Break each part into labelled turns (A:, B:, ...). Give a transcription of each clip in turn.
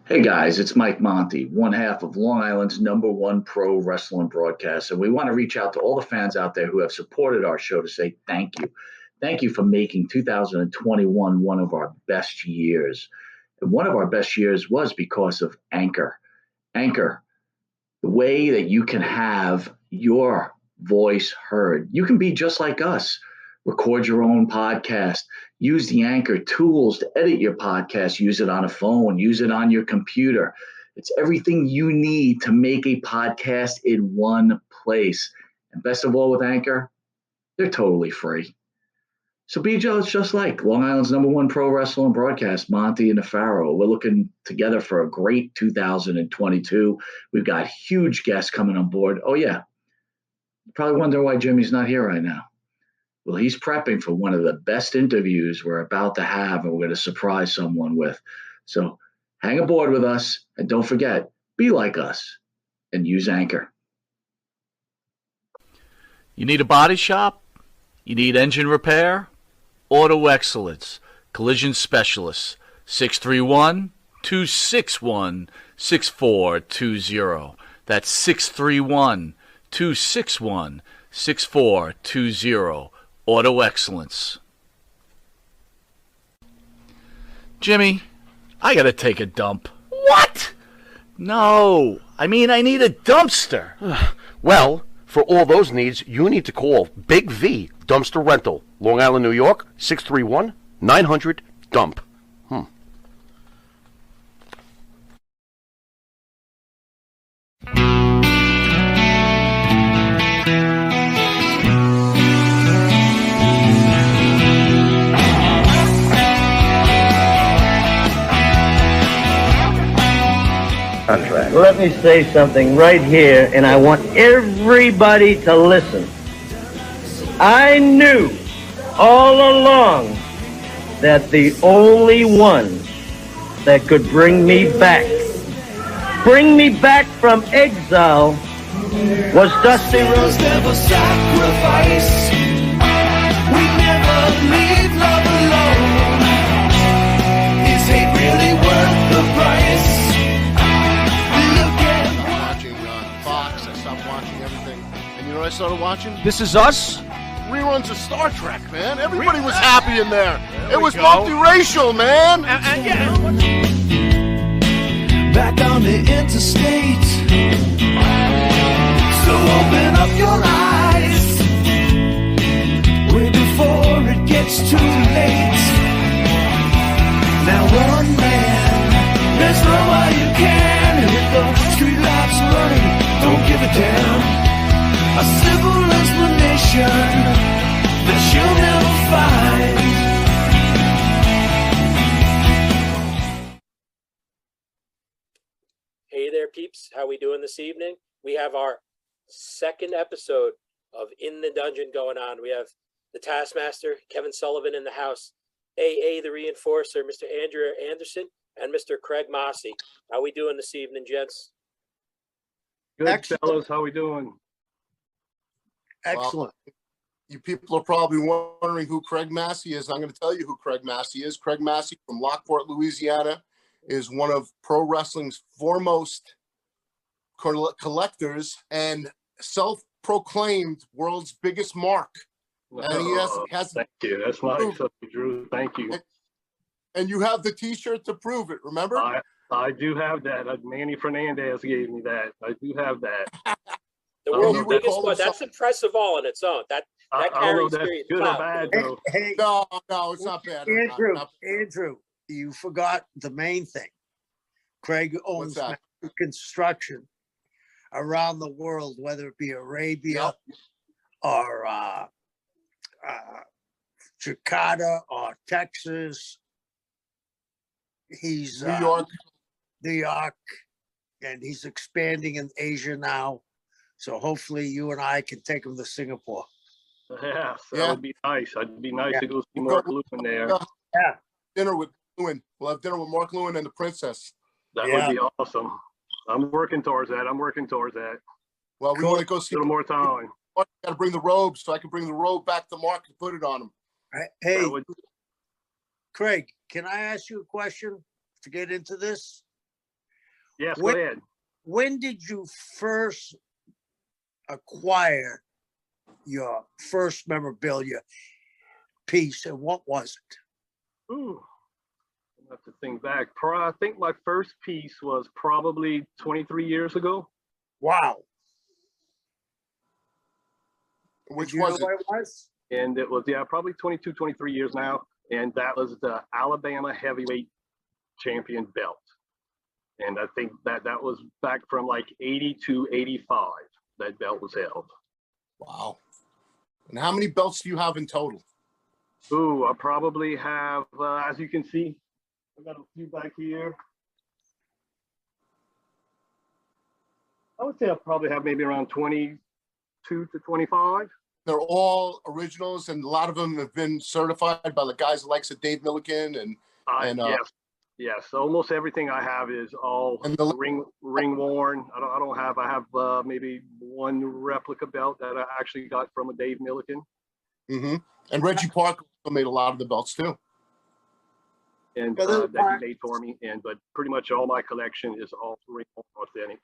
A: Hey guys, it's Mike Monty, one half of Long Island's #1 pro wrestling broadcast. And we want to reach out to all the fans out there who have supported our show to say thank you. Thank you for making 2021 one of our best years. And one of our best years was because of Anchor. Anchor, the way that you can have your voice heard. You can be just like us. Record your own podcast. Use the Anchor tools to edit your podcast. Use it on a phone. Use it on your computer. It's everything you need to make a podcast in one place. And best of all with Anchor, they're totally free. So be just like Long Island's #1 pro wrestling broadcast, Monty and the Pharaoh. We're looking together for a great 2022. We've got huge guests coming on board. Oh, yeah. You're probably wondering why Jimmy's not here right now. Well, he's prepping for one of the best interviews we're about to have, and we're going to surprise someone with. So hang aboard with us, and don't forget, be like us and use Anchor.
B: You need a body shop? You need engine repair? Auto Excellence, Collision Specialists, 631-261-6420. That's 631-261-6420. Auto Excellence. Jimmy, I gotta take a dump.
C: What?
B: No, I mean I need a dumpster.
C: Well, for all those needs, you need to call Big V Dumpster Rental, Long Island, New York, 631-900-DUMP.
D: Let me say something right here, and I want everybody to listen. I knew all along that the only one that could bring me back from exile, was Dusty Rhodes.
E: Never sacrifice. We never leave love alone. Is it really worth the price?
F: Fox. I stopped watching everything. And you know what I started watching?
C: This Is Us?
F: Reruns of Star Trek, man. Everybody was happy in there. It was multiracial, man.
E: Back on the interstate. So open up your eyes way before it gets too late. Now one man, let's run while you can. Here it goes, street lights running, don't give a damn. A simple explanation that you'll never find.
G: Hey there, peeps. How we doing this evening? We have our second episode of In the Dungeon going on. We have the Taskmaster, Kevin Sullivan in the house, AA the Reinforcer, Mr. Andrew Anderson, and Mr. Craig Mossy. How we doing this evening, gents?
H: Good,
D: Excellent.
H: fellas. How we doing?
D: Excellent.
F: Well, you people are probably wondering who Craig Massey is. I'm going to tell you who Craig Massey is. Craig Massey from Lockport, Louisiana, is one of pro wrestling's foremost collectors and self-proclaimed world's biggest mark. And he has
H: Thank you. That's nice of you, Drew. Thank you.
F: And you have the T-shirt to prove it. Remember?
H: I do have that. Manny Fernandez gave me that. I do have that.
G: The world's
F: he would
G: biggest
F: call
G: one.
F: himself-
G: That's impressive all on its own. That
H: I don't know
G: carries
H: if that's
G: serious
H: good or
G: clout.
H: bad, though.
D: Hey,
F: No, it's not bad.
D: Andrew, you forgot the main thing. Craig owns
F: What's that?
D: construction around the world, whether it be Arabia or Jakarta or Texas. He's
F: New York.
D: New York, and he's expanding in Asia now. So hopefully you and I can take him to Singapore.
H: Yeah, that would be nice. It'd be nice to go see Mark Lewin there.
D: Yeah.
F: Dinner with Lewin. We'll have dinner with Mark Lewin and the Princess.
H: That would be awesome. I'm working towards that.
F: Well, we want to go see
H: A little more time.
F: Got to bring the robe so I can bring the robe back to Mark and put it on him.
D: Hey, Craig, can I ask you a question to get into this?
H: Yes,
I: When-
H: go ahead.
I: When did you first acquire your first memorabilia piece, and what was it?
H: Ooh, I have to think back. I think my first piece was probably 23 years ago.
I: Wow.
F: Which
I: Do you know
F: was it?
I: what it was?
H: And it was, yeah, probably 22, 23 years now. And that was the Alabama heavyweight champion belt. And I think that was back from like 80 to 85, that belt was held.
F: Wow. And how many belts do you have in total?
H: Ooh, I probably have, as you can see, I got a few back here. I would say I probably have maybe around 22 to 25.
F: They're all originals, and a lot of them have been certified by the guys like Dave Milliken and
H: Yes. Almost everything I have is all
F: And the-
H: ring worn. I have maybe one replica belt that I actually got from a Dave Milliken.
F: Mm-hmm. And Reggie Parker made a lot of the belts too.
H: And
I: Brother
H: that he made for me. But pretty much all my collection is all ring worn authentic.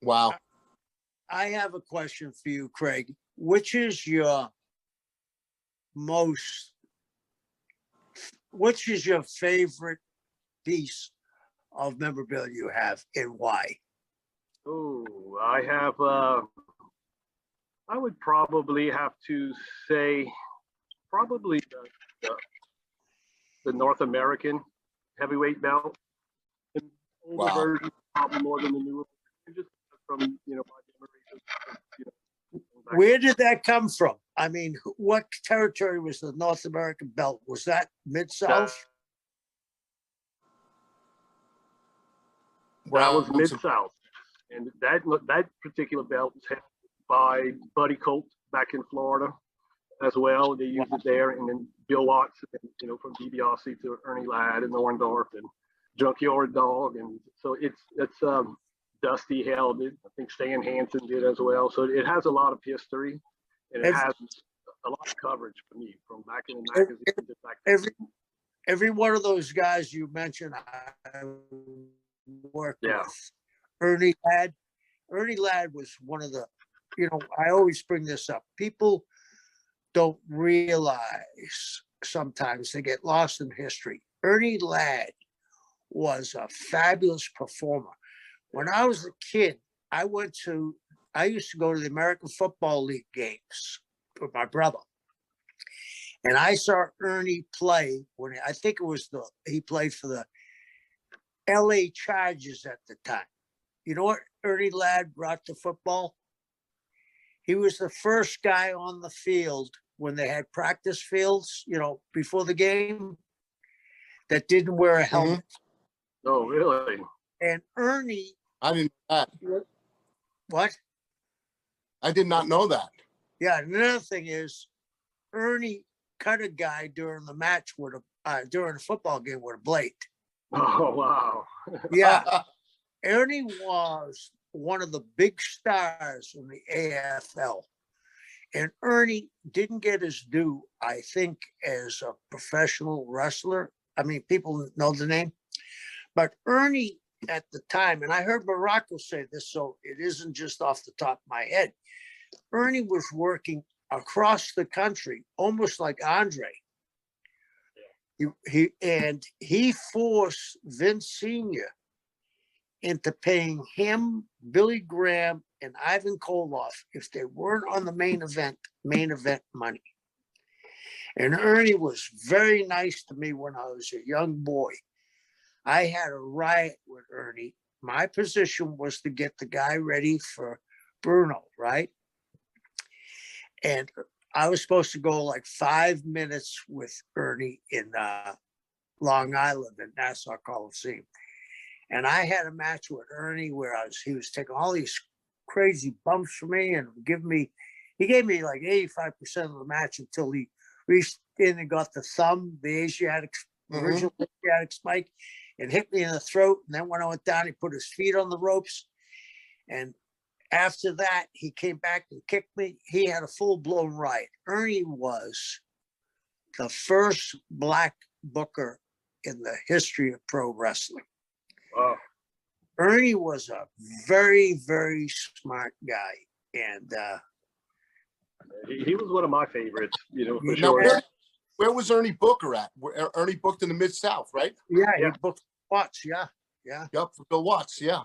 F: Wow.
I: I have a question for you, Craig. Which is your favorite piece of memorabilia you have, and why?
H: Oh, I have, I would probably have to say probably the North American heavyweight belt. The older
F: Wow.
H: version, probably more than the newer, just from, my memories of, back
I: Where did that come from? I mean, what territory was the North American belt? Was that Mid-South?
H: That was
F: Wow.
H: Mid-South. And that particular belt was held by Buddy Colt back in Florida as well. They used it there. And then Bill Watts, from DiBiase to Ernie Ladd and Orndorff and Junkyard Dog. And so it's Dusty held it. I think Stan Hansen did as well. So it has a lot of history, and it has a lot of coverage for me from back in the magazine to back then.
I: Every one of those guys you mentioned, I worked
H: Yeah.
I: with. Ernie Ladd. Ernie Ladd was one of the, I always bring this up. People don't realize sometimes, they get lost in history. Ernie Ladd was a fabulous performer. When I was a kid, I used to go to the American Football League games with my brother. And I saw Ernie play when I think it was he played for the LA Chargers at the time. You know what Ernie Ladd brought to football? He was the first guy on the field when they had practice fields, before the game, that didn't wear a helmet.
H: Mm-hmm. Oh, really?
I: And Ernie.
F: I didn't know that.
I: What?
F: I did not know that.
I: Yeah. Another thing is, Ernie cut a guy during the match during a football game with a blade.
H: Oh, wow.
I: Yeah. Ernie was one of the big stars in the AFL. And Ernie didn't get his due, I think, as a professional wrestler. I mean, people know the name. But Ernie at the time, and I heard Morocco say this, so it isn't just off the top of my head. Ernie was working across the country, almost like Andre. He forced Vince Sr. into paying him, Billy Graham, and Ivan Koloff if they weren't on the main event money. And Ernie was very nice to me when I was a young boy. I had a riot with Ernie. My position was to get the guy ready for Bruno, right? And I was supposed to go like 5 minutes with Ernie in Long Island at Nassau Coliseum. And I had a match with Ernie where he was taking all these crazy bumps for me and he gave me like 85% of the match until he reached in and got the thumb, the original Asiatic spike, and hit me in the throat. And then when I went down, he put his feet on the ropes. And after that, he came back and kicked me. He had a full-blown riot. Ernie was the first black booker in the history of pro wrestling.
H: Wow.
I: Ernie was a very, very smart guy. And
H: He was one of my favorites, for
F: Now,
H: sure.
F: where was Ernie Booker at? Ernie booked in the Mid-South, right?
I: yeah,
H: Yeah.
I: he booked Watts. Yeah.
F: Yep, for Bill Watts. Yeah.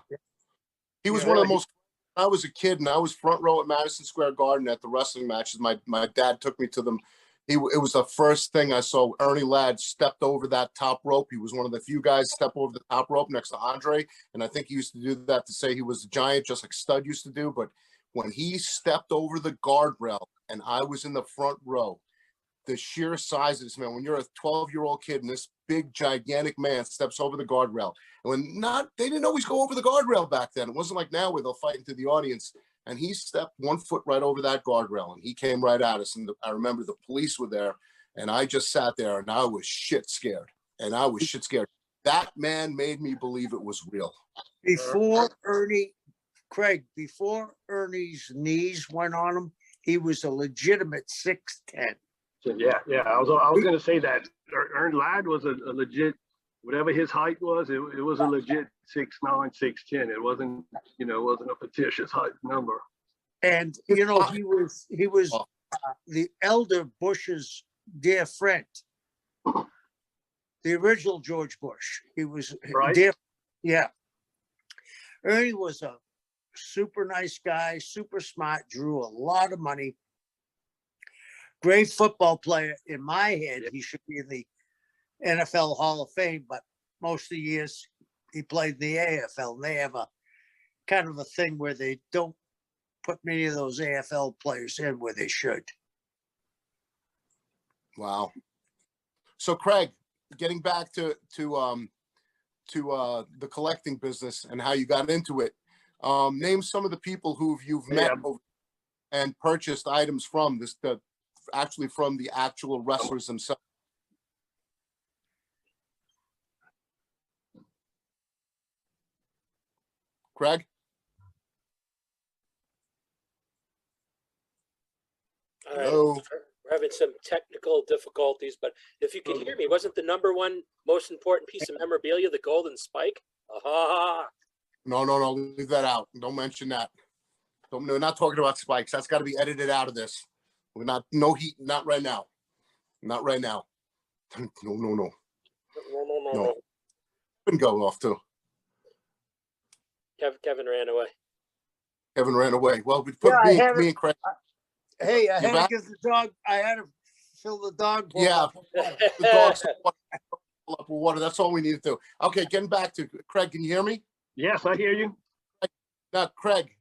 F: He was
I: Yeah.
F: one of the most. I was a kid and I was front row at Madison Square Garden at the wrestling matches. My dad took me to them. It was the first thing I saw. Ernie Ladd stepped over that top rope. He was one of the few guys to step over the top rope next to Andre. And I think he used to do that to say he was a giant, just like Stud used to do. But when he stepped over the guardrail and I was in the front row, the sheer size of this man, when you're a 12-year-old kid and this big, gigantic man steps over the guardrail, and they didn't always go over the guardrail back then. It wasn't like now where they'll fight into the audience. And he stepped 1 foot right over that guardrail and he came right at us. And I remember the police were there and I just sat there and I was shit scared. That man made me believe it was real.
I: Before Ernie's knees went on him, he was a legitimate 6'10".
H: So, yeah. I was going to say that Ernie Ladd was a legit, whatever his height was, it was a legit 6'9", 6'10". It wasn't, it wasn't a fictitious height number.
I: And he was the elder Bush's dear friend, the original George Bush. He was
H: Right.
I: dear. Yeah. Ernie was a super nice guy, super smart, drew a lot of money. Great football player. In my head, he should be in the NFL Hall of Fame, but most of the years he played in the AFL. And they have a kind of a thing where they don't put many of those AFL players in where they should.
F: Wow. So Craig, getting back to the collecting business and how you got into it, name some of the people who you've met and purchased items from from the actual wrestlers themselves. Craig?
G: Hello. We're having some technical difficulties, but if you can hear me, wasn't the number one most important piece of memorabilia the golden spike? Aha!
F: No, leave that out. Don't mention that. We're not talking about spikes. That's got to be edited out of this. We're not, no heat, not right now. Not right now. No. Kevin go off too.
G: Kevin ran away.
F: Kevin ran away. Well, we put me and Craig.
I: Hey, I had to give the dog. I had to fill the dog bowl.
F: Yeah, the dog's up with water. That's all we need to do. Okay, getting back to Craig. Can you hear me?
H: Yes, I hear you.
F: Now, Craig,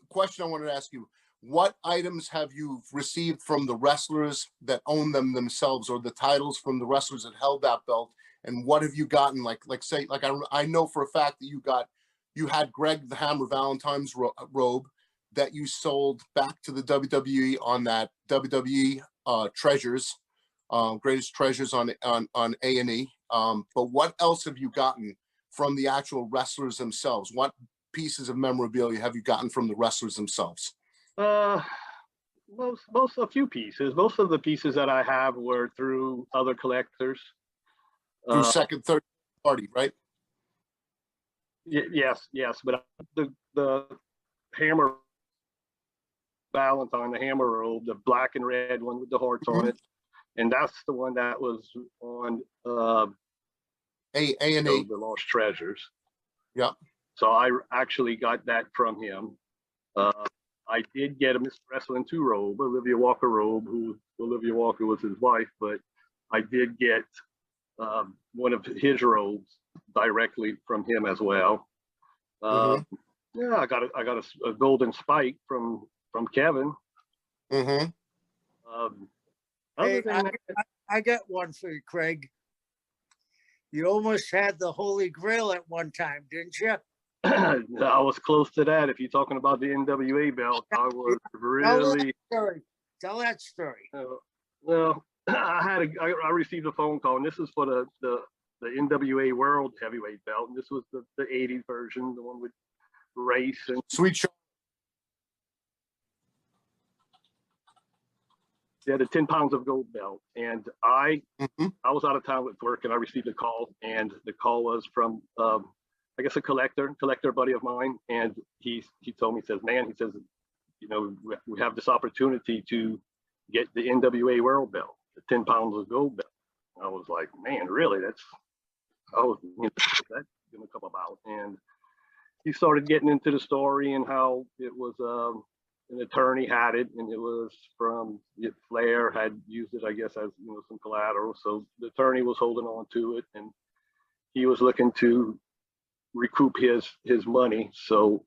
F: question I wanted to ask you: what items have you received from the wrestlers that own them themselves, or the titles from the wrestlers that held that belt? And what have you gotten? I know for a fact that you had Greg the Hammer Valentine's robe that you sold back to the WWE on that WWE Treasures, Greatest Treasures on A&E. But what else have you gotten from the actual wrestlers themselves? What pieces of memorabilia have you gotten from the wrestlers themselves?
H: A few pieces. Most of the pieces that I have were through other collectors.
F: Through second, third party, right?
H: Yes. But the Hammer Valentine, the Hammer robe, the black and red one with the hearts on it, and that's the one that was on
F: A&E,
H: the Lost Treasures.
F: Yeah.
H: So I actually got that from him. I did get a Mr. Wrestling 2 robe, Olivia Walker robe, who Olivia Walker was his wife, but I did get one of his robes directly from him as well. Yeah, I got a golden spike from Kevin.
I: Hey, I got one for you, Craig. You almost had the Holy Grail at one time, didn't you?
H: I was close to that. If you're talking about the NWA belt, I was really.
I: Tell that story.
H: Well, I received a phone call, and this is for the NWA World Heavyweight belt, and this was the 80s version, the one with Race and
F: Sweet Charlotte.
H: Yeah, the 10 pounds of gold belt. And I was out of town with work, and I received a call, and the call was from I guess a collector buddy of mine, and he told me, he says, man, he says, you know, we have this opportunity to get the NWA World Belt, the 10 pounds of gold belt. I was like, man, really? That's going to come about. And he started getting into the story and how it was an attorney had it, and it was from Flair had used it, I guess, as some collateral. So the attorney was holding on to it, and he was looking to recoup his money. So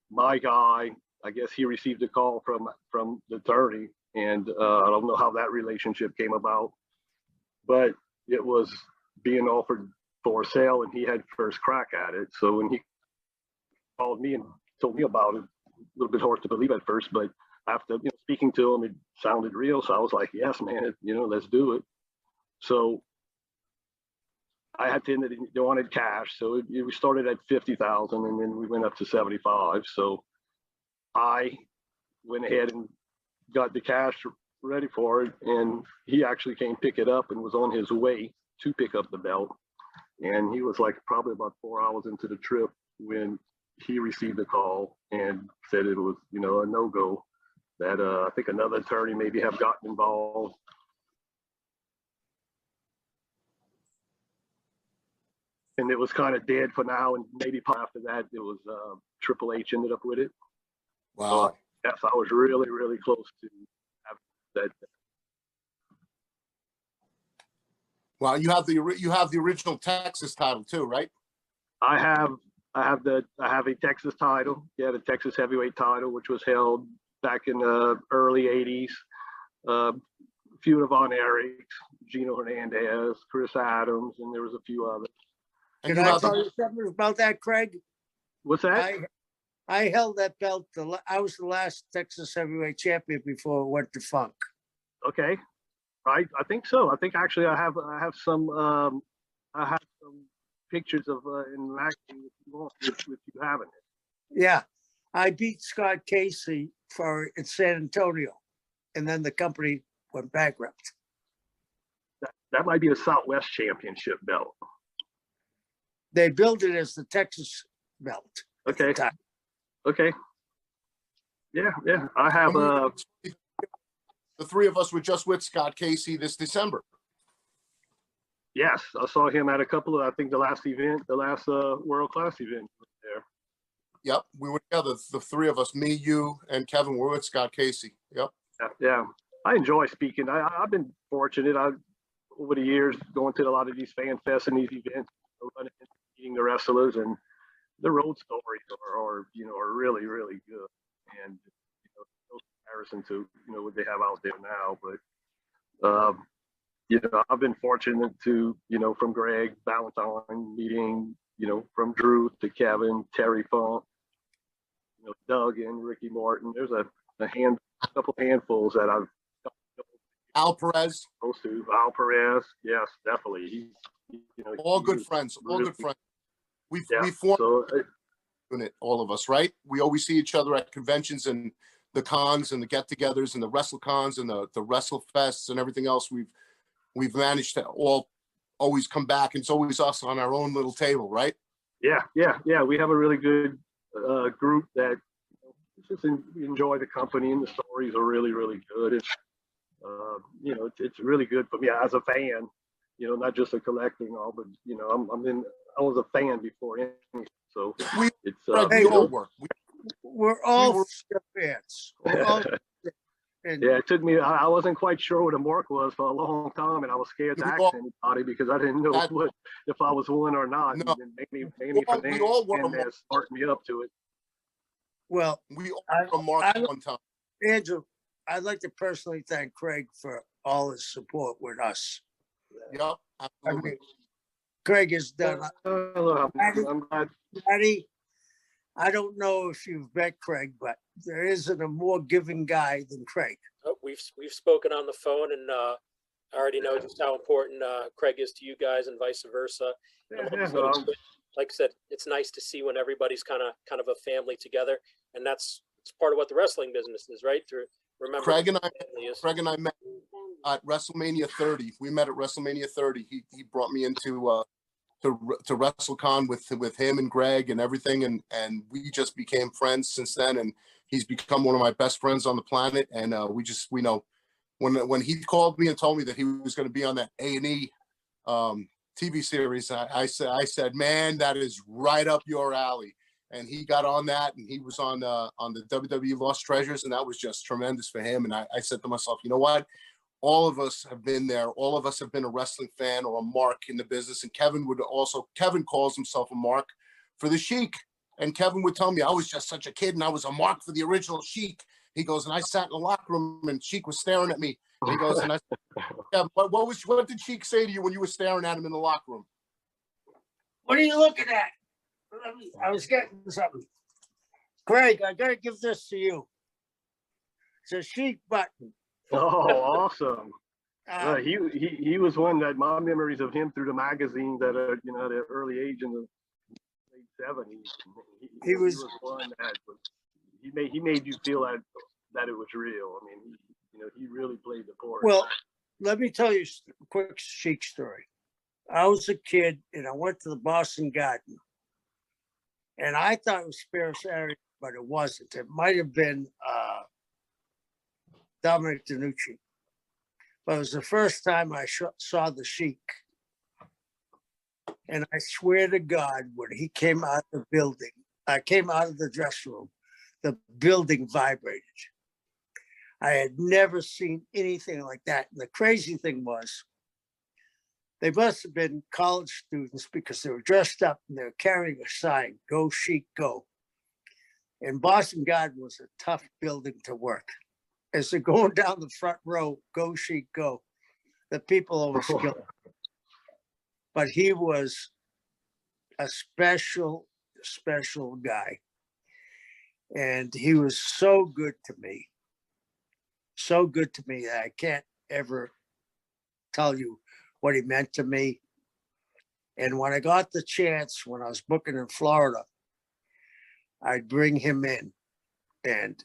H: my guy, I guess he received a call from the attorney, and I don't know how that relationship came about, but it was being offered for sale, and he had first crack at it. So when he called me and told me about it, a little bit hard to believe at first, but after speaking to him, it sounded real. So I was like, yes, man, let's do it. So I had to, they wanted cash. So we started at 50,000, and then we went up to 75. So I went ahead and got the cash ready for it, and he actually came pick it up and was on his way to pick up the belt. And he was like probably about 4 hours into the trip when he received a call and said it was, a no-go, that I think another attorney maybe have gotten involved. And it was kind of dead for now. And maybe after that, it was Triple H ended up with it.
F: Wow.
H: So, yes, I was really, really close to have that.
F: Well, you have the original Texas title too, right?
H: I have a Texas title. Yeah, the Texas heavyweight title, which was held back in the early '80s. Feud of Von Erichs, Gino Hernandez, Chris Adams, and there was a few others.
F: And
I: Can I tell you something about that, Craig?
H: What's that?
I: I held that belt. I was the last Texas heavyweight champion before it went to Funk.
H: Okay, right. I think so. I think actually I have some pictures of in action if you haven't.
I: Yeah, I beat Scott Casey in San Antonio, and then the company went bankrupt.
H: That might be a Southwest Championship belt.
I: They billed it as the Texas belt.
H: Okay. Okay. Yeah. I have
F: the three of us were just with Scott Casey this December.
H: Yes, I saw him at a couple of, I think the last world class event there.
F: Yep, we were together. The three of us, me, you, and Kevin, were with Scott Casey. Yep.
H: Yeah. I enjoy speaking. I've been fortunate. Over the years going to a lot of these fan fests and these events, meeting the wrestlers, and the road stories are really, really good. And no comparison to what they have out there now. But I've been fortunate to from Greg Valentine meeting from Drew to Kevin, Terry Funk, Doug and Ricky Martin. There's a couple handfuls that I've
F: Al Perez.
H: Al Perez, yes, definitely. He's
F: all good friends. All good friends. We formed it, all of us, right? We always see each other at conventions and the cons and the get-togethers and the WrestleCons and the WrestleFests and everything else. We've managed to all always come back. It's always us on our own little table, right? Yeah.
H: We have a really good group that just enjoy the company, and the stories are really, really good. It's really good for me as a fan. Not just a collecting all, but I was a fan before anything. So
I: we're all fans.
H: Yeah, it took me. I wasn't quite sure what a mark was for a long time, and I was scared to ask anybody because I didn't know if I was one or not.
F: No.
H: And Amy Fernandez sparked me up to it.
I: Well,
F: we all were a mark one time.
I: Andrew, I'd like to personally thank Craig for all his support with us.
F: Yep, absolutely.
I: Craig has done.
H: I'm glad.
I: Patty, I don't know if you've met Craig, but there isn't a more giving guy than Craig.
G: Oh, we've spoken on the phone, and I already know just how important Craig is to you guys, and vice versa. Like I said, it's nice to see when everybody's kind of a family together, and it's part of what the wrestling business is, right? Remember,
F: Craig and I met at WrestleMania 30. We met at WrestleMania 30. He brought me into to WrestleCon with him and Greg and everything, and we just became friends since then. And he's become one of my best friends on the planet. And we know when he called me and told me that he was going to be on that A&E TV series, I said, man, that is right up your alley. And he got on that, and he was on the WWE Lost Treasures, and that was just tremendous for him. And I said to myself, you know what? All of us have been there. All of us have been a wrestling fan or a mark in the business. And Kevin calls himself a mark for the Sheik. And Kevin would tell me, I was just such a kid and I was a mark for the original Sheik. He goes, and I sat in the locker room and Sheik was staring at me. And he goes, and I said, yeah, what did Sheik say to you when you were staring at him in the locker room?
I: What are you looking at? I was getting something. Craig, I got to give this to you. It's a Sheik button.
H: Oh, awesome. He was one that my memories of him through the magazines at a at an early age in the late 70s. He was one that he made you feel that it was real. I mean, he really played the part.
I: Well, let me tell you a quick Sheik story. I was a kid and I went to the Boston Garden, and I thought it was Spare Saturday, but it wasn't. It might have been Dominic DeNucci. But it was the first time I saw the Sheik. And I swear to God, when he came out of the building, I came out of the dressing room, the building vibrated. I had never seen anything like that. And the crazy thing was, they must have been college students because they were dressed up and they were carrying a sign, "Go Sheik, go." And Boston Garden was a tough building to work. As they're going down the front row, "Go Sheik, go," the people always killed him. But he was a special guy. And he was so good to me that I can't ever tell you what he meant to me. And when I got the chance, when I was booking in Florida, I'd bring him in. And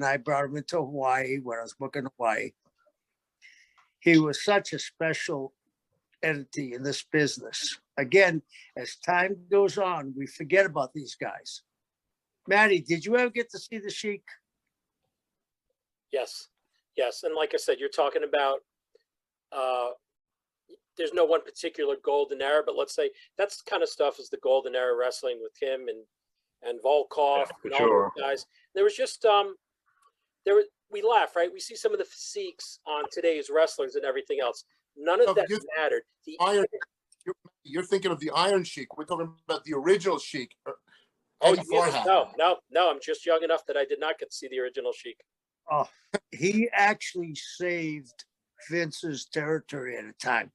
I: I brought him into Hawaii when I was booking Hawaii. He was such a special entity in this business. Again, as time goes on, we forget about these guys. Maddie, did you ever get to see the Sheik?
G: Yes. And like I said, you're talking about, there's no one particular golden era, but let's say that's kind of stuff is the golden era wrestling with him and Volkov and all those guys. There was just, we laugh, right? We see some of the physiques on today's wrestlers and everything else. None of that mattered.
F: You're thinking of the Iron Sheik. We're talking about the original Sheik.
G: No, I'm just young enough that I did not get to see the original Sheik.
I: Oh, he actually saved Vince's territory at a time.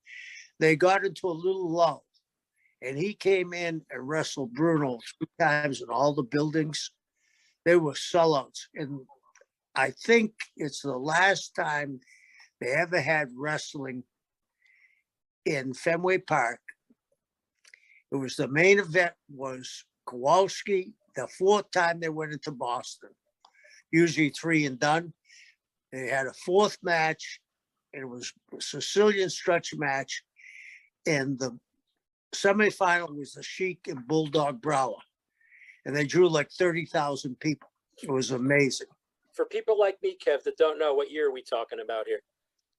I: They got into a little lull, and he came in and wrestled Bruno 2 times in all the buildings. They were sellouts, and I think it's the last time they ever had wrestling in Fenway Park. It was the main event was Kowalski, the 4th time they went into Boston, usually 3 and done. They had a 4th match. It was a Sicilian stretch match. And the semifinal was the Sheik and Bulldog Brower. And they drew like 30,000 people. It was amazing.
G: For people like me, Kev, that don't know, what year are we talking about here?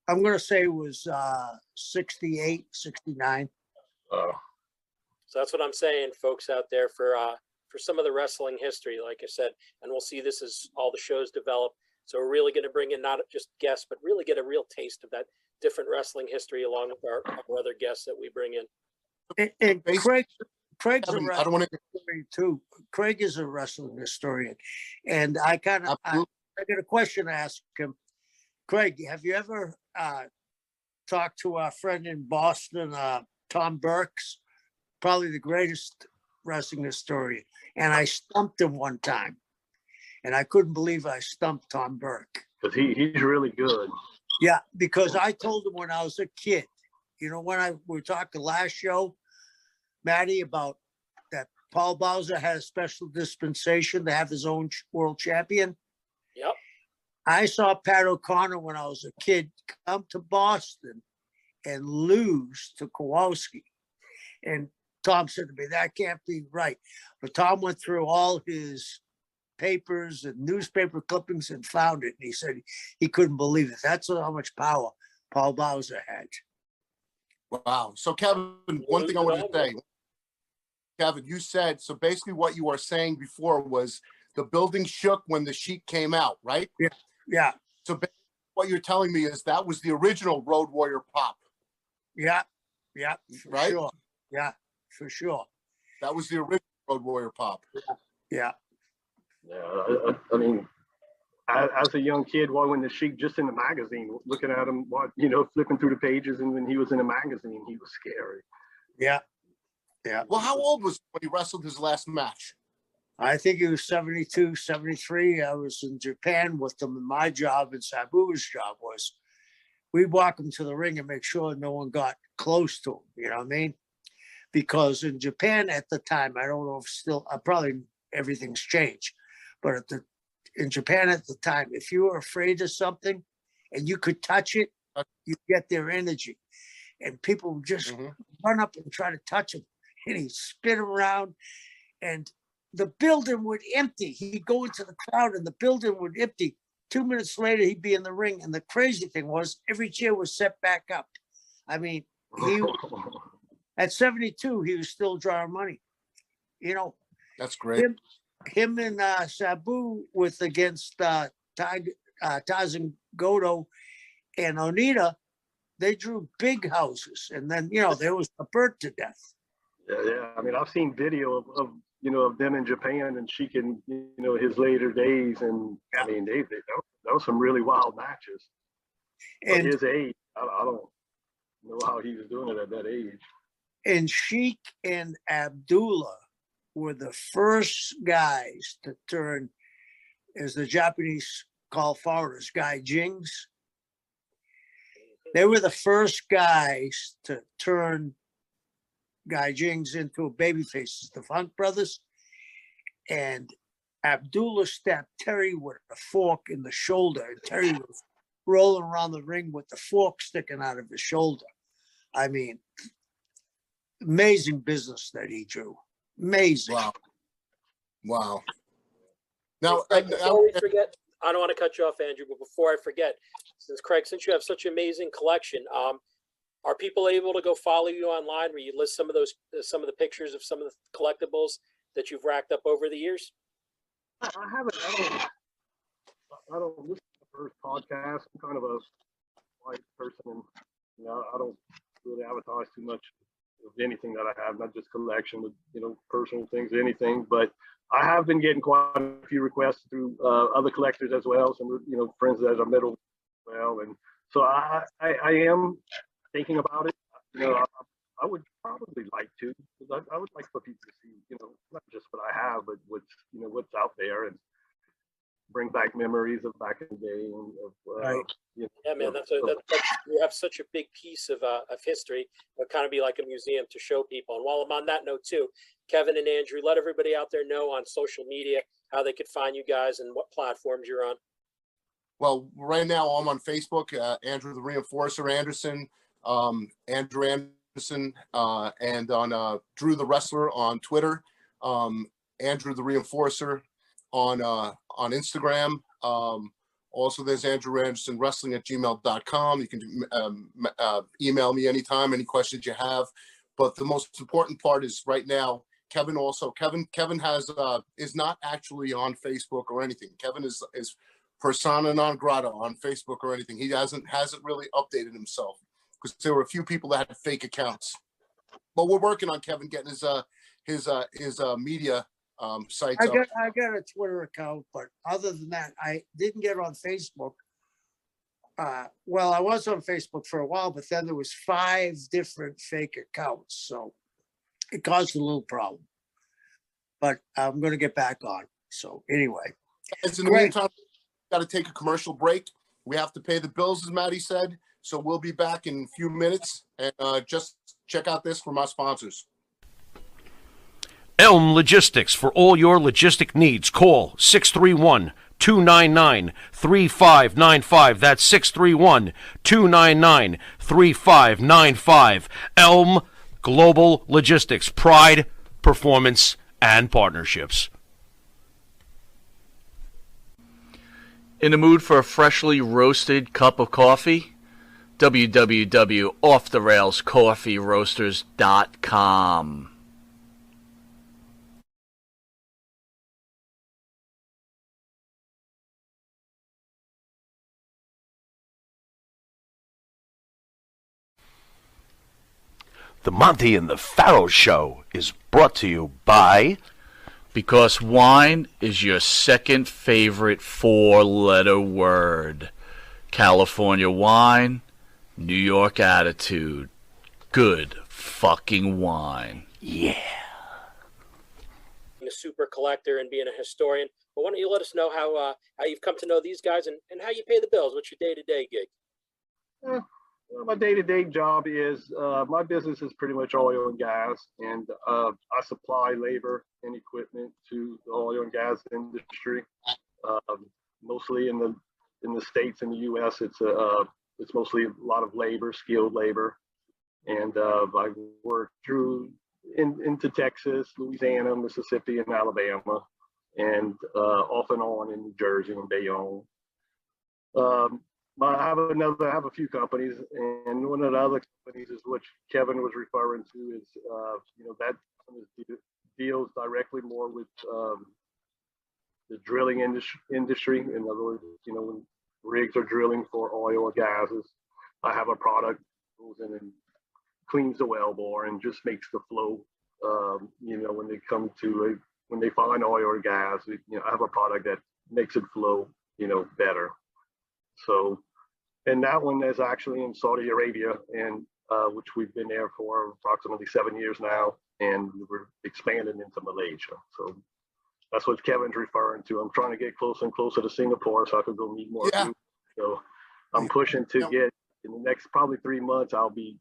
I: I'm going to say it was 68, 69.
G: So that's what I'm saying, folks out there, for some of the wrestling history, like I said, and we'll see this as all the shows develop. So we're really going to bring in not just guests, but really get a real taste of that different wrestling history along with our other guests that we bring in.
I: And Craig's a wrestling historian too. Craig is a wrestling historian. And I got a question to ask him. Craig, have you ever talked to our friend in Boston, Tom Burks? Probably the greatest wrestling historian. And I stumped him one time. And I couldn't believe I stumped Tom Burke.
H: Because he's really good.
I: Yeah, because I told him when I was a kid, when we talked the last show, Maddie, about that Paul Bowser had a special dispensation to have his own world champion.
G: Yep.
I: I saw Pat O'Connor when I was a kid come to Boston and lose to Kowalski. And Tom said to me, that can't be right. But Tom went through all his papers and newspaper clippings and found it. And he said he couldn't believe it. That's how much power Paul Bowser had.
F: Wow. So, Kevin, one thing I wanted to say, Kevin, you said, so basically what you were saying before was the building shook when the Sheik came out, right?
I: Yeah. Yeah.
F: So what you're telling me is that was the original Road Warrior pop.
I: Yeah. Yeah. For
F: right?
I: sure. Yeah, for sure.
F: That was the original Road Warrior pop.
I: Yeah.
H: Yeah. I mean, as a young kid, when the Sheik just in the magazine, looking at him, flipping through the pages, and when he was in a magazine, he was scary.
I: Yeah. Yeah.
F: Well, how old was he when he wrestled his last match?
I: I think he was 72, 73. I was in Japan with him, and my job and Sabu's job was we'd walk him to the ring and make sure no one got close to him. You know what I mean? Because in Japan at the time, I don't know if still, probably everything's changed, but in Japan at the time, if you were afraid of something and you could touch it, you get their energy. And people would just run up and try to touch him, and he'd spin around, and the building would empty. He'd go into the crowd and the building would empty. 2 minutes later, he'd be in the ring. And the crazy thing was every chair was set back up. I mean, at 72, he was still drawing money.
F: That's great.
I: Him and Sabu against Tarzan Goto and Onita, they drew big houses. And then, there was a bird to death.
H: Yeah. I mean, I've seen video of them in Japan and Sheik in, his later days. And I mean, that was some really wild matches. And his age, I don't know how he was doing it at that age.
I: And Sheik and Abdullah were the first guys to turn, as the Japanese call foreigners, gaijins. They were the first guys to turn gaijins into baby faces, the Funk Brothers. And Abdullah stabbed Terry with a fork in the shoulder, and Terry was rolling around the ring with the fork sticking out of his shoulder. I mean, amazing business that he drew. Amazing.
F: Wow. Now,
G: before we forget, I don't want to cut you off, Andrew, but before I forget, since you have such an amazing collection, are people able to go follow you online where you list some of the pictures of some of the collectibles that you've racked up over the years?
H: I haven't. I don't listen to the first podcast. I'm kind of a white person, and I don't really advertise too much of anything that I have, not just collection, but personal things, anything. But I have been getting quite a few requests through other collectors as well. Some friends that I met as well, and so I am thinking about it. I would probably like to, because I would like for people to see, not just what I have, but what's out there, and bring back memories of back in the day. And
I: right.
G: Yeah, man, that's you have such a big piece of history. It'll kind of be like a museum to show people. And while I'm on that note too, Kevin and Andrew, let everybody out there know on social media how they could find you guys and what platforms you're on.
F: Well, right now I'm on Facebook, Andrew the Reinforcer Anderson, Andrew Anderson, and on Drew the Wrestler on Twitter, Andrew the Reinforcer on Instagram. Also, there's Andrew Anderson Wrestling at gmail.com. You can email me anytime, any questions you have. But the most important part is right now, Kevin has is not actually on Facebook or anything. Kevin is persona non grata on Facebook or anything. He hasn't really updated himself because there were a few people that had fake accounts. But we're working on Kevin getting his media sites
I: I
F: up.
I: got a Twitter account, but other than that, I didn't get on Facebook. Well, I was on Facebook for a while, but then there was 5 different fake accounts, so it caused a little problem. But I'm going to get back on. So anyway,
F: in the meantime, got to take a commercial break. We have to pay the bills, as Maddie said. So we'll be back in a few minutes, and just check out this from our sponsors.
C: Elm Logistics. For all your logistic needs, call 631-299-3595. That's 631-299-3595. Elm Global Logistics, pride, performance, and partnerships.
B: In the mood for a freshly roasted cup of coffee? www.offtherailscoffeeroasters.com.
C: The Monty and the Pharaoh Show is brought to you by...
B: Because wine is your second favorite four-letter word. California wine, New York attitude. Good fucking wine.
C: Yeah.
G: Being a super collector and being a historian. But why don't you let us know how you've come to know these guys and how you pay the bills? What's your day-to-day gig?
H: Well, my day-to-day job is my business is pretty much oil and gas, and I supply labor and equipment to the oil and gas industry. Mostly in the states, in the U.S., it's mostly a lot of labor, skilled labor, and I work through into Texas, Louisiana, Mississippi, and Alabama, and off and on in New Jersey and Bayonne. I have a few companies, and one of the other companies is what Kevin was referring to is, that deals directly more with the drilling industry. In other words, when rigs are drilling for oil or gases, I have a product that goes in and cleans the wellbore and just makes the flow. When they come to when they find oil or gas, I have a product that makes it flow, better. So, and that one is actually in Saudi Arabia, and which we've been there for approximately 7 years now, and we're expanding into Malaysia. So that's what Kevin's referring to. I'm trying to get closer and closer to Singapore so I could go meet more people. So I'm pushing to get, in the next probably 3 months, I'll be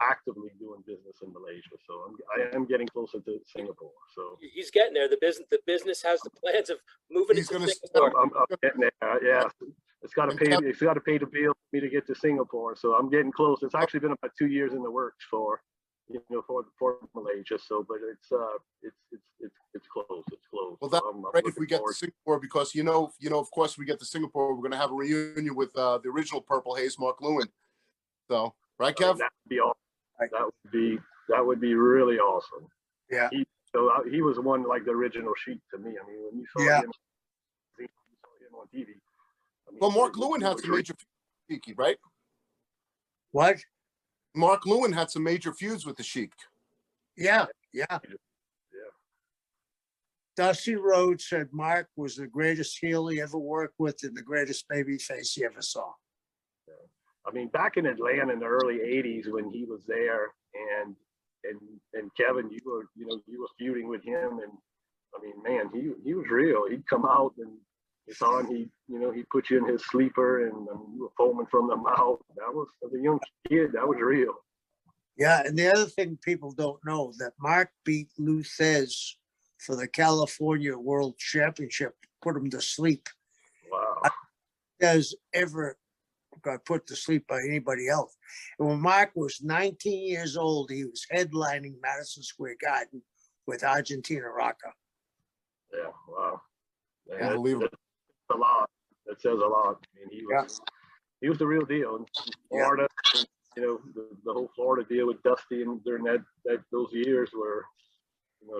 H: actively doing business in Malaysia. So I am getting closer to Singapore. So
G: He's getting there. The business has the plans of moving into Singapore.
H: I'm getting there. Yeah, it's got to pay. It's got to pay the bill for me to get to Singapore. So I'm getting close. It's actually been about 2 years in the works for Malaysia. So, but it's close. It's close.
F: Well, that's great if we get to Singapore, because of course, we get to Singapore, we're going to have a reunion with the original Purple Haze, Mark Lewin. So, right, Kev?
H: That would be awesome. That would be really awesome.
I: Yeah.
H: He was one like the original Sheik to me. I mean, when you saw him on TV.
F: Well, Mark Lewin had some major feuds, right?
I: What?
F: Mark Lewin had some major feuds with the Sheik.
I: Yeah. Dusty Rhodes said Mark was the greatest heel he ever worked with and the greatest baby face he ever saw.
H: I mean, back in Atlanta in the early '80s when he was there, and Kevin, you were feuding with him, and I mean, man, he was real. He'd come out and it's on. He put you in his sleeper, and you were foaming from the mouth. That was, as a young kid, that was real.
I: Yeah, and the other thing people don't know, that Mark beat Lou Thez for the California World Championship, put him to sleep.
H: Wow.
I: Thez ever got put to sleep by anybody else. And when Mark was 19 years old, he was headlining Madison Square Garden with Argentina Rocca.
H: Yeah, wow. Man,
F: unbelievable.
H: That's a lot. That says a lot. I mean, he was the real deal in Florida. The whole Florida deal with Dusty, and during those years were, I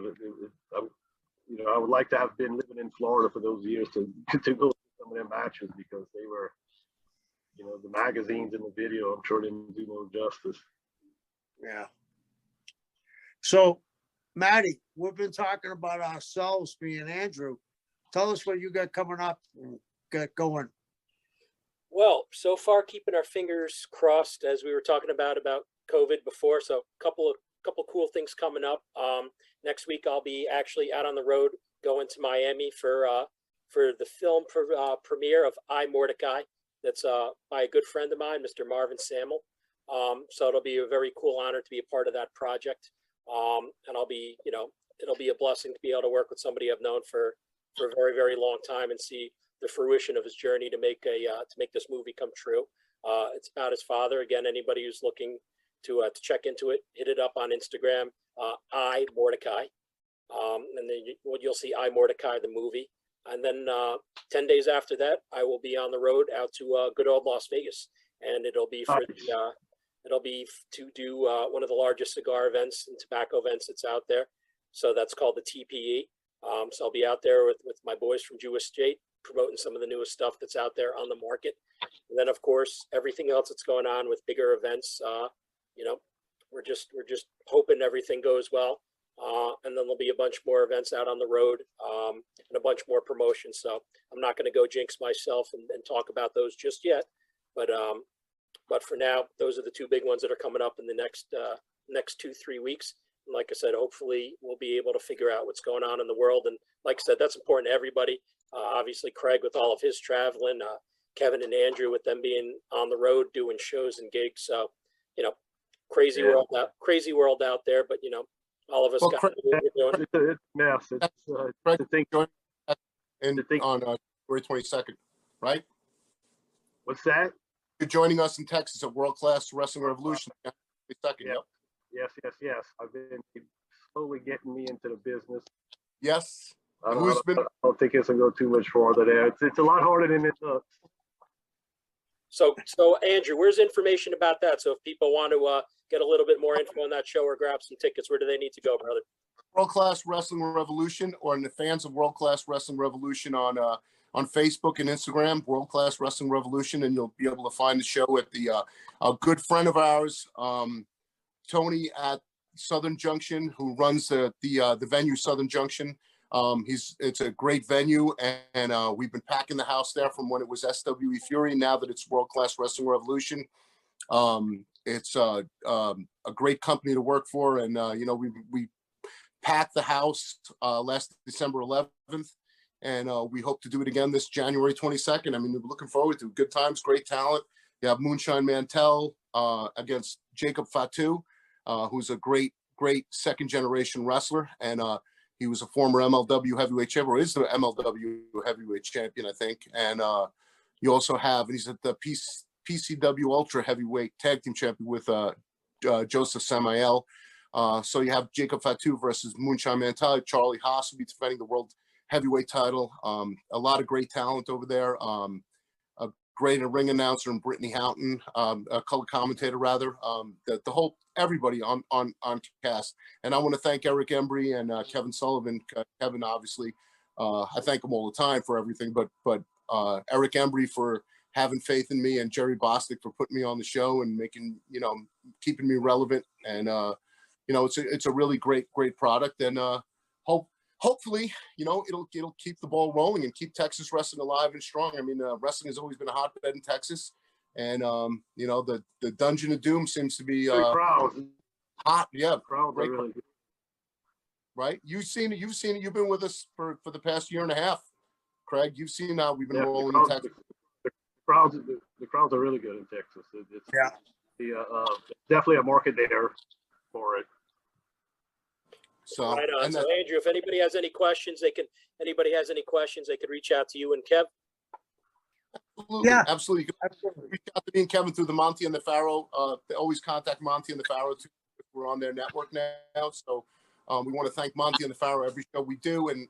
H: would like to have been living in Florida for those years to go to some of their matches, because they were, the magazines and the video, I'm sure didn't do no justice.
I: Yeah. So, Matty, we've been talking about ourselves, me and Andrew. Tell us what you got coming up and get going.
G: Well, so far, keeping our fingers crossed, as we were talking about COVID before. So, couple cool things coming up. Next week, I'll be actually out on the road going to Miami for the film premiere of I, Mordecai. That's by a good friend of mine, Mr. Marvin Samuel. So it'll be a very cool honor to be a part of that project. And I'll be, it'll be a blessing to be able to work with somebody I've known for a very, very long time and see the fruition of his journey to make this movie come true. It's about his father. Again, anybody who's looking to check into it. Hit it up on Instagram, I Mordecai, and then you'll see I Mordecai the movie. And then 10 days after that, I will be on the road out to good old Las Vegas, and it'll be for to do one of the largest cigar events and tobacco events that's out there. So that's called the TPE. So I'll be out there with my boys from Jewish State, promoting some of the newest stuff that's out there on the market. And then, of course, everything else that's going on with bigger events. We're just hoping everything goes well. And then there'll be a bunch more events out on the road, and a bunch more promotions. So I'm not going to go jinx myself and talk about those just yet. But for now, those are the two big ones that are coming up in the next 2-3 weeks. And like I said, hopefully we'll be able to figure out what's going on in the world. And like I said, that's important to everybody. Obviously, Craig with all of his traveling, Kevin and Andrew with them being on the road doing shows and gigs. So, crazy world out there. But all of us got to do what we're doing.
H: It's a mess.
F: Craig, to think on February 22nd, right?
H: What's that?
F: You're joining us in Texas at World Class Wrestling Revolution. 22nd,
H: Yes. I've been slowly getting me into the business.
F: Yes.
H: I don't think it's gonna go too much farther there. It's a lot harder than it looks.
G: So Andrew, where's information about that? So if people want to get a little bit more info on that show or grab some tickets, where do they need to go, brother?
F: World Class Wrestling Revolution, or in the fans of World Class Wrestling Revolution on Facebook and Instagram, World Class Wrestling Revolution, and you'll be able to find the show at a good friend of ours, Tony at Southern Junction, who runs the venue Southern Junction. It's a great venue, and we've been packing the house there from when it was SWE Fury. Now that it's World Class Wrestling Revolution, it's a great company to work for, and we packed the house last December 11th, and we hope to do it again this January 22nd. I mean, we're looking forward to good times, great talent. You have Moonshine Mantell against Jacob Fatu, who's a great second generation wrestler, and he was a former MLW heavyweight champion, or is the MLW heavyweight champion, I think. And you also have, and he's at the PCW Ultra Heavyweight Tag Team Champion with Joseph Samael. So you have Jacob Fatu versus Moonshine Mantell. Charlie Haas will be defending the World Heavyweight title. A lot of great talent over there. A great ring announcer in Brittany Houghton, a color commentator rather. The whole everybody on cast. And I want to thank Eric Embry and Kevin Sullivan. Kevin, obviously, I thank him all the time for everything, but Eric Embry for having faith in me, and Jerry Bostic for putting me on the show and making, keeping me relevant. And, it's a really great product. And hopefully, it'll keep the ball rolling and keep Texas wrestling alive and strong. I mean, wrestling has always been a hotbed in Texas. And, the Dungeon of Doom seems to be hot. Yeah.
H: Great. Really good.
F: Right. You've seen it. You've been with us for the past year and a half, Craig. You've seen how we've been rolling in Texas.
H: The crowds are really good in Texas. Definitely a market there for it.
F: So,
G: right on. So Andrew, if anybody has any questions, they could reach out to you and Kev.
F: Absolutely. Yeah, absolutely. Reach out to me and Kevin through the Monty and the Pharaoh. They always contact Monty and the Pharaoh too. We're on their network now, so we want to thank Monty and the Pharaoh every show we do, and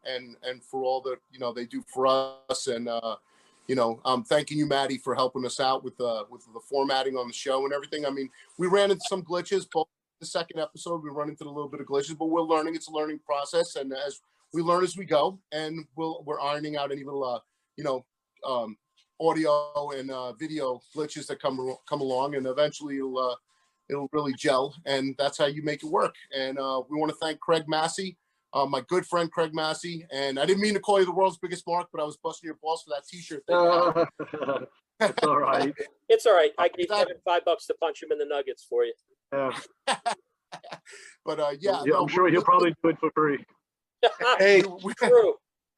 F: for all that they do for us. And I'm thanking you, Maddie, for helping us out with the formatting on the show and everything. I mean, we ran into some glitches, both the second episode we run into a little bit of glitches, but we're learning. It's a learning process, and as we learn as we go, and we're ironing out any little audio and video glitches that come along, and eventually it'll really gel, and that's how you make it work. And we want to thank Craig Massey, my good friend Craig Massey. And I didn't mean to call you the world's biggest mark, but I was busting your balls for that T-shirt thing.
H: It's all right.
G: It's all right. I gave Kevin $5 to punch him in the nuggets for you.
F: But
H: I'm sure he'll probably do it for free.
I: Hey,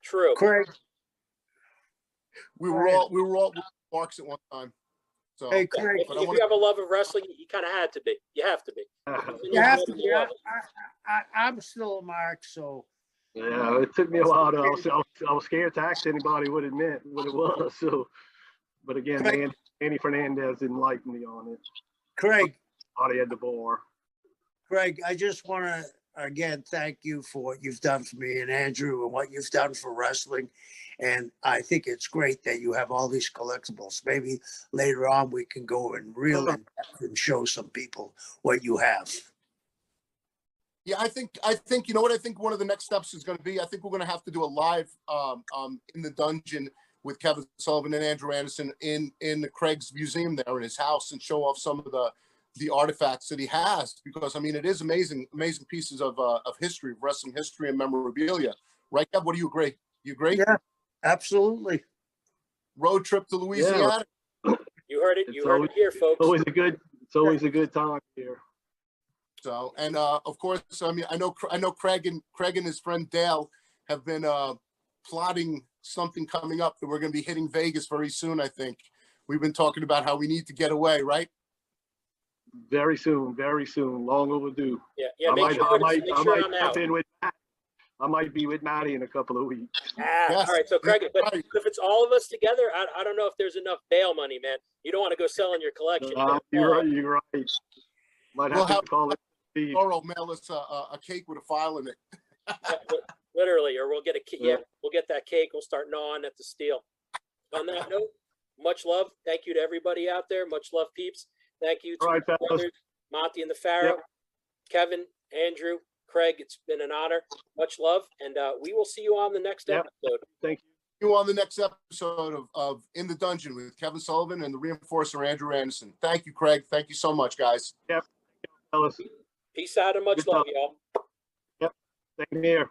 G: True.
I: Craig.
F: We were all marks at one time. So,
I: hey, Craig,
G: if you have a love of wrestling, you kind of had to be. You have to be.
I: You have to be. I'm still a mark, so.
H: Yeah, it took me a while. I was scared to ask anybody what it meant, what it was. So, but again, Andy Fernandez enlightened me on it.
I: Craig,
H: party at the bar.
I: Craig, I just want to again thank you for what you've done for me and Andrew and what you've done for wrestling. And I think it's great that you have all these collectibles. Maybe later on we can go and reel in depth and show some people what you have.
F: Yeah, I think you know what I think one of the next steps is going to be. I think we're going to have to do a live in the dungeon with Kevin Sullivan and Andrew Anderson in Craig's museum there in his house and show off some of the artifacts that he has, because I mean it is amazing pieces of history, of wrestling history and memorabilia. Right, Kev? What do you agree? You agree?
I: Yeah, absolutely.
F: Road trip to Louisiana.
G: You heard it. You heard it here, folks.
H: It's always a good time here.
F: So, and of course, I mean, I know Craig and his friend Dale have been plotting something coming up that we're going to be hitting Vegas very soon. I think we've been talking about how we need to get away, right?
H: Very soon, long overdue.
G: Yeah. Make sure I'm out.
H: I might be with Maddie in a couple of weeks.
F: Yes.
G: All right, so Craig, but if it's all of us together, I don't know if there's enough bail money, man. You don't want to go selling your collection.
H: You're right. Might have to call it.
F: Tomorrow, mail us a cake with a file in it.
G: Literally, or we'll get we'll get that cake. We'll start gnawing at the steel. On that note, much love. Thank you to everybody out there. Much love, peeps. Thank you to my brothers, Monty and the Pharaoh, Kevin, Andrew, Craig. It's been an honor. Much love, and we will see you on the next episode.
H: Thank you.
F: See you on the next episode of In the Dungeon with Kevin Sullivan and the Reinforcer Andrew Anderson. Thank you, Craig. Thank you so much, guys.
H: Yep. Fellas.
G: Peace out and much love, y'all.
H: Yep. Same here.